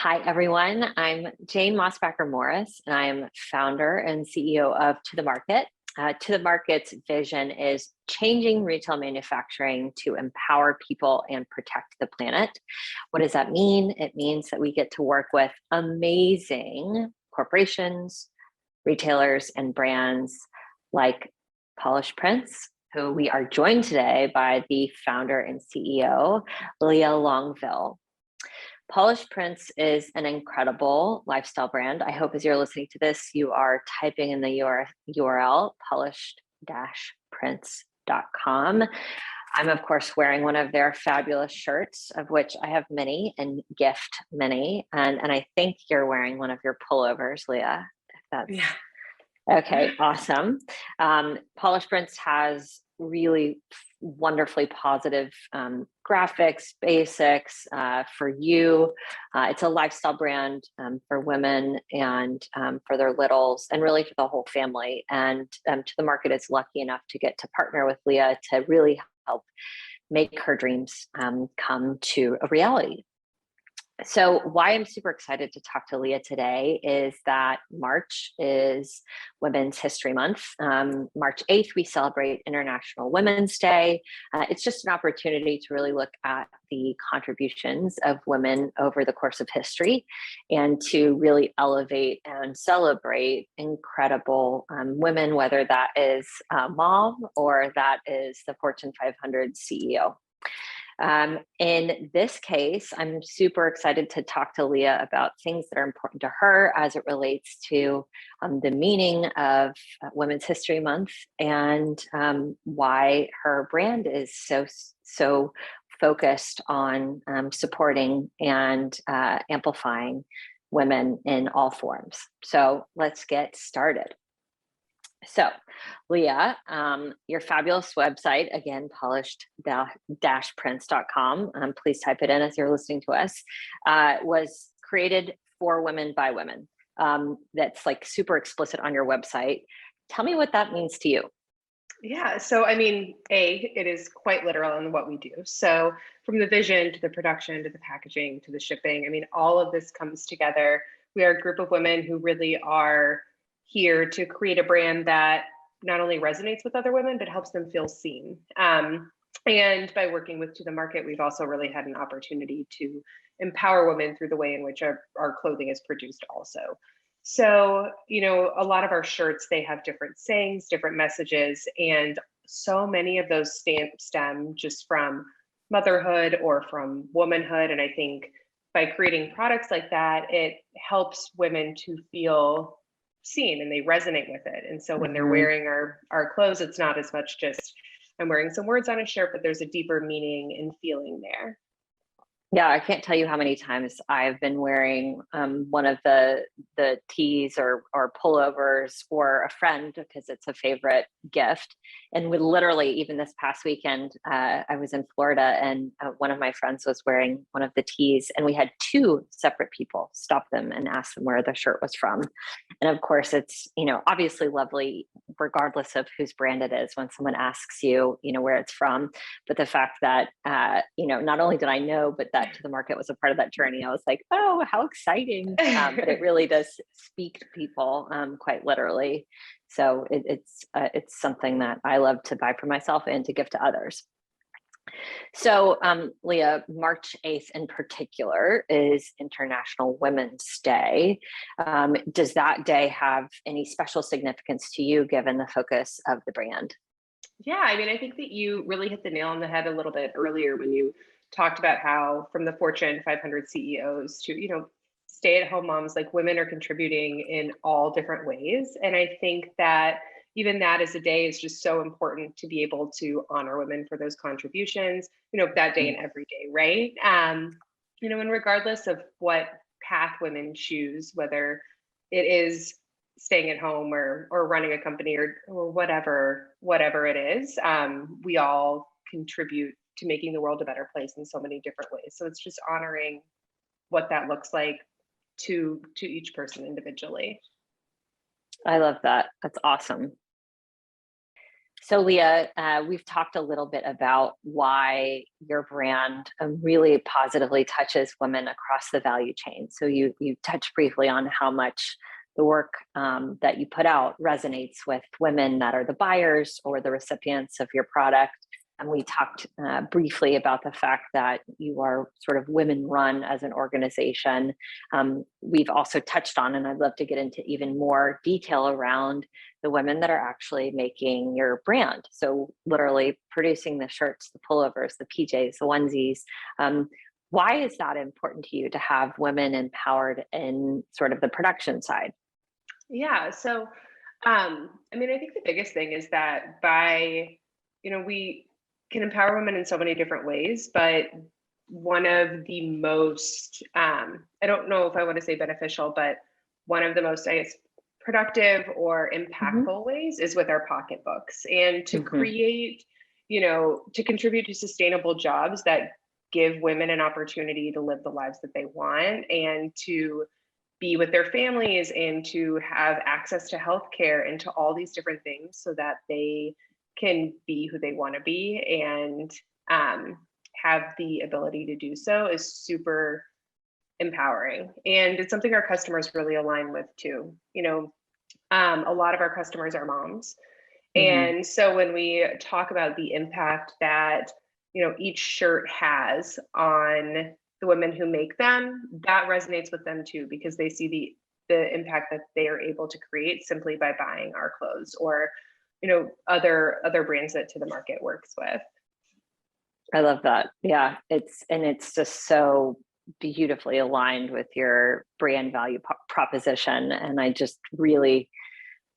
Hi, everyone. I'm Jane Mosbacher Morris, and I'm founder and CEO of To the Market. To the Market's vision is changing retail manufacturing to empower people and protect the planet. What does that mean? It means that we get to work with amazing corporations, retailers, and brands like Polish Prince, who we are joined today by the founder and CEO, Leah Longueville. Polish Prince is an incredible lifestyle brand. I hope as you're listening to this, you are typing in the URL polish-prince.com. I'm, of course, wearing one of their fabulous shirts, of which I have many and gift many. And I think you're wearing one of your pullovers, Leah, if that's Yeah. okay, awesome. Polish Prince has really wonderfully positive graphics, basics for you. It's a lifestyle brand for women and for their littles and really for the whole family. And To the Market is lucky enough to get to partner with Leah to really help make her dreams come to a reality. So why I'm super excited to talk to Leah today is that March is Women's History Month. March 8th, we celebrate International Women's Day. It's just an opportunity to really look at the contributions of women over the course of history and to really elevate and celebrate incredible women, whether that is a mom or that is the Fortune 500 CEO. In this case, I'm super excited to talk to Leah about things that are important to her as it relates to the meaning of Women's History Month and why her brand is so focused on supporting and amplifying women in all forms. So let's get started. So, Leah, your fabulous website, again, polished-prince.com, please type it in as you're listening to us, was created for women by women. That's like super explicit on your website. Tell me what that means to you. Yeah. So, I mean, it is quite literal in what we do. So, from the vision to the production to the packaging to the shipping, I mean, all of this comes together. We are a group of women who really are here to create a brand that not only resonates with other women, but helps them feel seen. And by working with To the Market, we've also really had an opportunity to empower women through the way in which our clothing is produced also. So, a lot of our shirts, they have different sayings, different messages, and so many of those stem just from motherhood or from womanhood. And I think by creating products like that, it helps women to feel seen and they resonate with it. And so when they're wearing our clothes, it's not as much just I'm wearing some words on a shirt, but there's a deeper meaning and feeling there. Yeah, I can't tell you how many times I've been wearing one of the tees or pullovers for a friend because it's a favorite gift. And we literally, even this past weekend, I was in Florida and one of my friends was wearing one of the tees, and we had two separate people stop them and ask them where the shirt was from. And of course, it's obviously lovely, regardless of whose brand it is, when someone asks you, where it's from. But the fact that not only did I know, but that To the Market was a part of that journey, I was like, oh, how exciting. But it really does speak to people quite literally. So it's something that I love to buy for myself and to give to others. So, Leah, March 8th in particular is International Women's Day. Does that day have any special significance to you given the focus of the brand? Yeah, I mean, I think that you really hit the nail on the head a little bit earlier when you talked about how from the Fortune 500 CEOs to, stay-at-home moms, like women are contributing in all different ways. And I think that even that as a day is just so important to be able to honor women for those contributions, that day and every day, right? And regardless of what path women choose, whether it is staying at home or running a company or whatever it is, we all contribute to making the world a better place in so many different ways. So it's just honoring what that looks like to each person individually. I love that. That's awesome. So Leah, we've talked a little bit about why your brand really positively touches women across the value chain. So you touched briefly on how much the work that you put out resonates with women that are the buyers or the recipients of your product. And we talked briefly about the fact that you are sort of women run as an organization. We've also touched on, and I'd love to get into even more detail around the women that are actually making your brand. So literally producing the shirts, the pullovers, the PJs, the onesies. Why is that important to you to have women empowered in sort of the production side? Yeah. So, I mean, I think the biggest thing is that we can empower women in so many different ways, but one of the most, I don't know if I want to say beneficial, but one of the most, I guess, productive or Hmm. impactful ways is with our pocketbooks and to Hmm. create, to contribute to sustainable jobs that give women an opportunity to live the lives that they want and to be with their families and to have access to healthcare and to all these different things so that they can be who they want to be and have the ability to do so is super empowering. And it's something our customers really align with too. A lot of our customers are moms. Hmm. And so when we talk about the impact that, each shirt has on the women who make them, that resonates with them too, because they see the impact that they are able to create simply by buying our clothes or, other brands that To The Market works with. I love that. Yeah, it's just so beautifully aligned with your brand value proposition, and I just really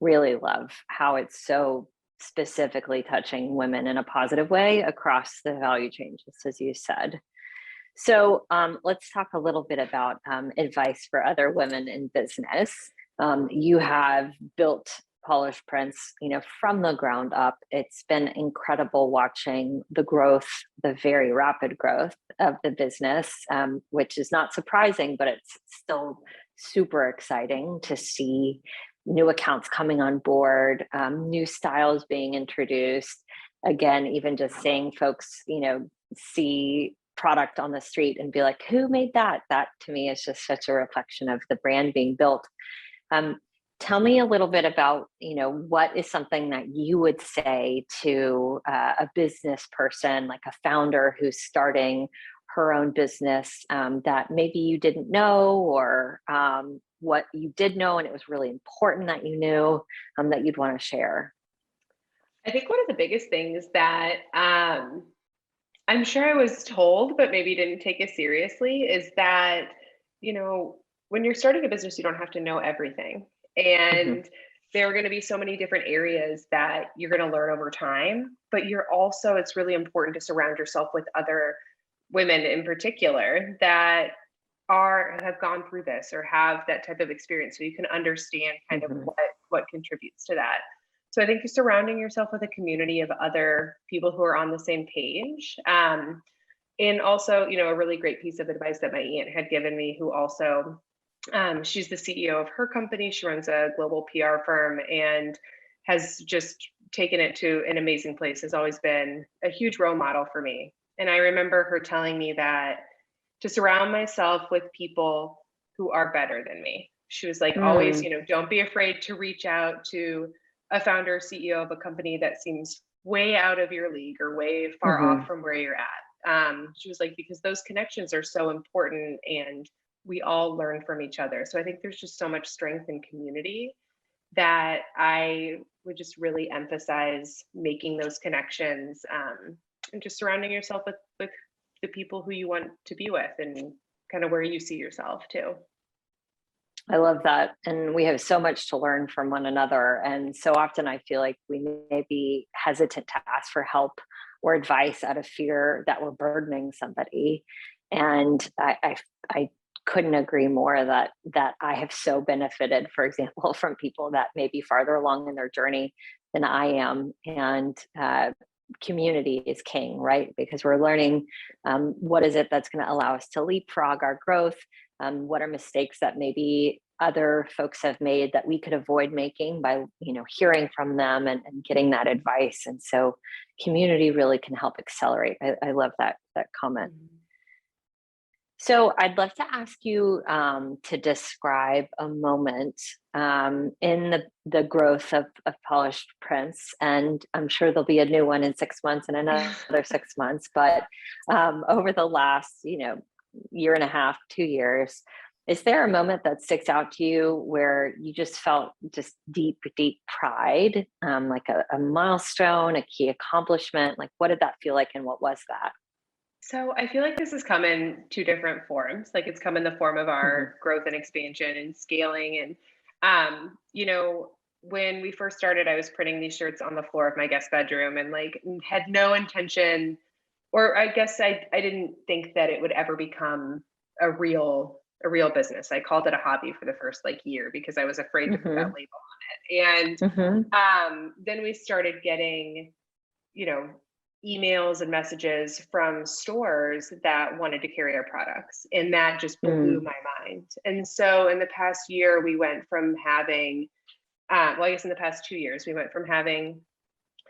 love how it's so specifically touching women in a positive way across the value chain, just as you said. So let's talk a little bit about advice for other women in business. You have built Polished Prints, from the ground up. It's been incredible watching the growth, the very rapid growth of the business, which is not surprising, but it's still super exciting to see new accounts coming on board, new styles being introduced. Again, even just seeing folks, see product on the street and be like, who made that? That to me is just such a reflection of the brand being built. Um, Tell me a little bit about, what is something that you would say to a business person, like a founder who's starting her own business, that maybe you didn't know, or what you did know and it was really important that you knew, that you'd want to share. I think one of the biggest things that I'm sure I was told, but maybe didn't take it seriously, is that, you know, when you're starting a business, you don't have to know everything. Hmm. And there are going to be so many different areas that you're going to learn over time, but it's really important to surround yourself with other women in particular that have gone through this or have that type of experience so you can understand kind of Hmm. what contributes to that. So I think surrounding yourself with a community of other people who are on the same page. And also, a really great piece of advice that my aunt had given me, who also, she's the CEO of her company. She runs a global PR firm and has just taken it to an amazing place, has always been a huge role model for me. And I remember her telling me that to surround myself with people who are better than me. She was like, always, Mm. don't be afraid to reach out to a founder, CEO of a company that seems way out of your league or way far off Hmm. from where you're at. She was like, because those connections are so important and we all learn from each other. So I think there's just so much strength in community that I would just really emphasize making those connections, and just surrounding yourself with the people who you want to be with and kind of where you see yourself too. I love that. And we have so much to learn from one another. And so often I feel like we may be hesitant to ask for help or advice out of fear that we're burdening somebody. And I couldn't agree more that I have so benefited, for example, from people that may be farther along in their journey than I am. And community is king, right? Because we're learning what is it that's going to allow us to leapfrog our growth, what are mistakes that maybe other folks have made that we could avoid making by, hearing from them and getting that advice. And so community really can help accelerate. I love that comment. So I'd love to ask you to describe a moment in the growth of Polished Prints, and I'm sure there'll be a new one in 6 months and another 6 months. But over the last, year and a half, 2 years, is there a moment that sticks out to you where you just felt just deep, deep pride, like a milestone, a key accomplishment? Like, what did that feel like, and what was that? So I feel like this has come in two different forms. Like it's come in the form of Hmm. our growth and expansion and scaling. And when we first started, I was printing these shirts on the floor of my guest bedroom and like had no intention, or I guess I didn't think that it would ever become a real business. I called it a hobby for the first like year because I was afraid to put that Hmm. label on it. And Hmm. then we started getting, you know, emails and messages from stores that wanted to carry our products. And that just blew Mm. my mind. And so in the past year, we went from having, well, I guess in the past 2 years, we went from having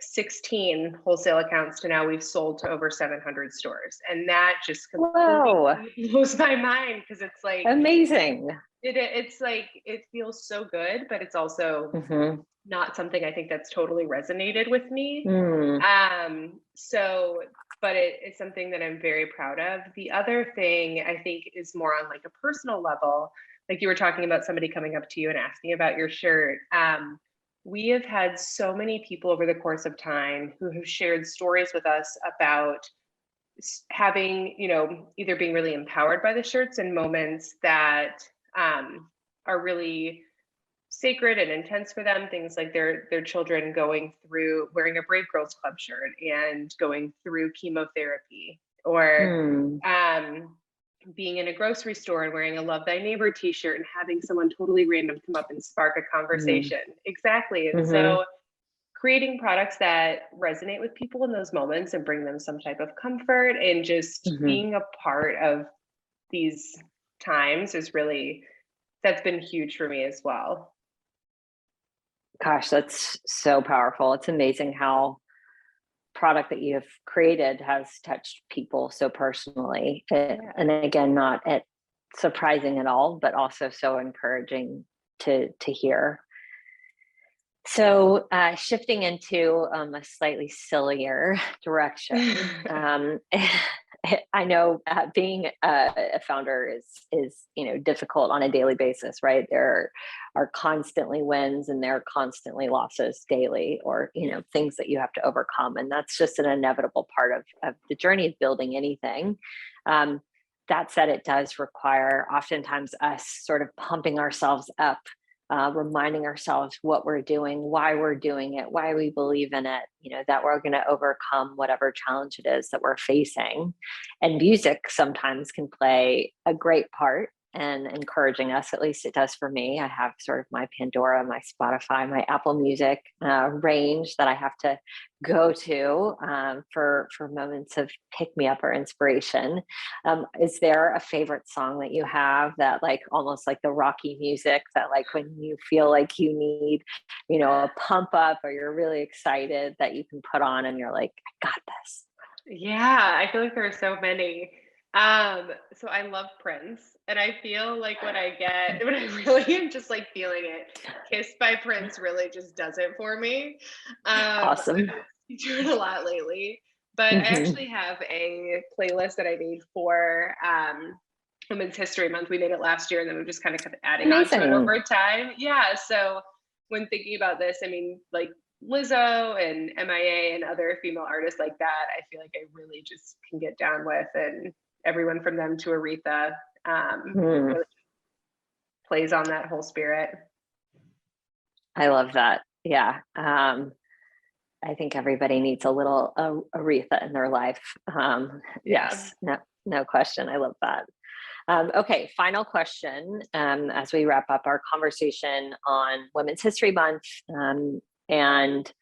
16 wholesale accounts to now we've sold to over 700 stores. And that just Whoa, completely blows my mind because it's like, amazing. it's like, it feels so good, but it's also Hmm. not something I think that's totally resonated with me. Mm. So, but it's something that I'm very proud of. The other thing I think is more on like a personal level, like you were talking about somebody coming up to you and asking about your shirt. We have had so many people over the course of time who have shared stories with us about having, either being really empowered by the shirts and moments that are really sacred and intense for them, things like their children going through wearing a Brave Girls Club shirt and going through chemotherapy, or Mm. um, being in a grocery store and wearing a Love Thy Neighbor t-shirt and having someone totally random come up and spark a Mm. conversation. Exactly. And Hmm. so creating products that resonate with people in those moments and bring them some type of comfort and just Hmm. being a part of these times is really, that's been huge for me as well. Gosh, that's so powerful. It's amazing how product that you have created has touched people so personally. Yeah. And again, not at surprising at all, but also so encouraging to hear. So, shifting into a slightly sillier direction, I know being a founder is difficult on a daily basis, right? There are constantly wins and there are constantly losses daily, or things that you have to overcome, and that's just an inevitable part of the journey of building anything. Um, that said, it does require oftentimes us sort of pumping ourselves up, reminding ourselves what we're doing, why we're doing it, why we believe in it, that we're going to overcome whatever challenge it is that we're facing. And music sometimes can play a great part and encouraging us, at least it does for me. I have sort of my Pandora, my Spotify, my Apple Music range that I have to go to for moments of pick me up or inspiration. Is there a favorite song that you have that, like, almost like the Rocky music, that like when you feel like you need, a pump up, or you're really excited, that you can put on and you're like, I got this? Yeah, I feel like there are so many. So I love Prince, and I feel like when I really am just like feeling it, Kissed by Prince really just does it for me. I've Awesome. been listening to it a lot lately, but I Hmm. actually have a playlist that I made for Women's History Month. We made it last year, and then we just kind of kept adding on to it Amazing. over time. Yeah, so when thinking about this, I mean, like Lizzo and MIA and other female artists like that, I feel like I really just can get down with, and everyone from them to Aretha, Hmm. really plays on that whole spirit. I love that. Yeah. I think everybody needs a little Aretha in their life. Yeah. Yes, no question. I love that. Okay, final question as we wrap up our conversation on Women's History Month, and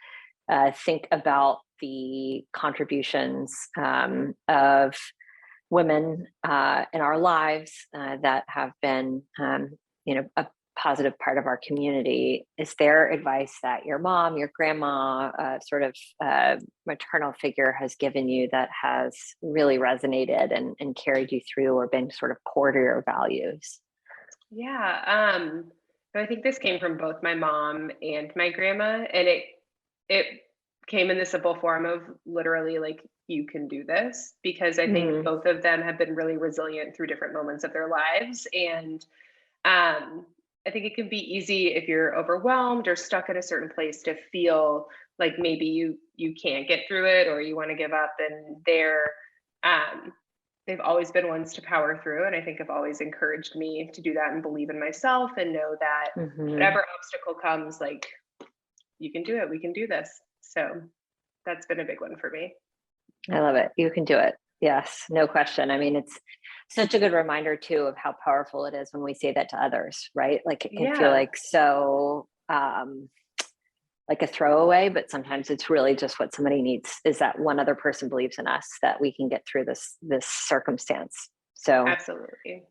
think about the contributions of women in our lives that have been, a positive part of our community. Is there advice that your mom, your grandma, maternal figure has given you that has really resonated and carried you through or been sort of core to your values? Yeah. I think this came from both my mom and my grandma, and it came in the simple form of literally like, you can do this, because I think Mm, both of them have been really resilient through different moments of their lives. And I think it can be easy if you're overwhelmed or stuck at a certain place to feel like maybe you can't get through it or you want to give up. And um, they've always been ones to power through, and I think have always encouraged me to do that and believe in myself and know that hmm. whatever obstacle comes, like, you can do it. We can do this. So that's been a big one for me. I love it. You can do it. Yes, no question. I mean, it's such a good reminder too of how powerful it is when we say that to others, right? Like it can feel Yeah, like so like a throwaway, but sometimes it's really just what somebody needs is that one other person believes in us that we can get through this circumstance. So absolutely.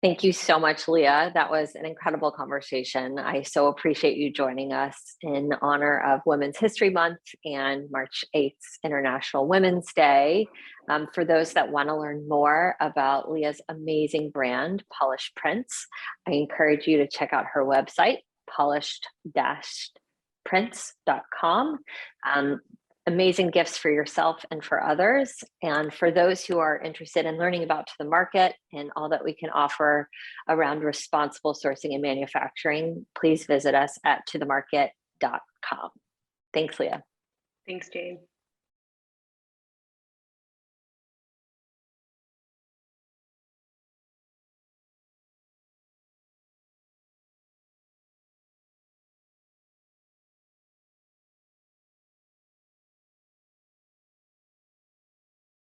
thank you so much, Leah. That was an incredible conversation. I so appreciate you joining us in honor of Women's History Month and March 8th, International Women's Day. For those that want to learn more about Leah's amazing brand, Polished Prints, I encourage you to check out her website, polished-prints.com. Amazing gifts for yourself and for others. And for those who are interested in learning about To The Market and all that we can offer around responsible sourcing and manufacturing, please visit us at tothemarket.com. Thanks, Leah. Thanks, Jane.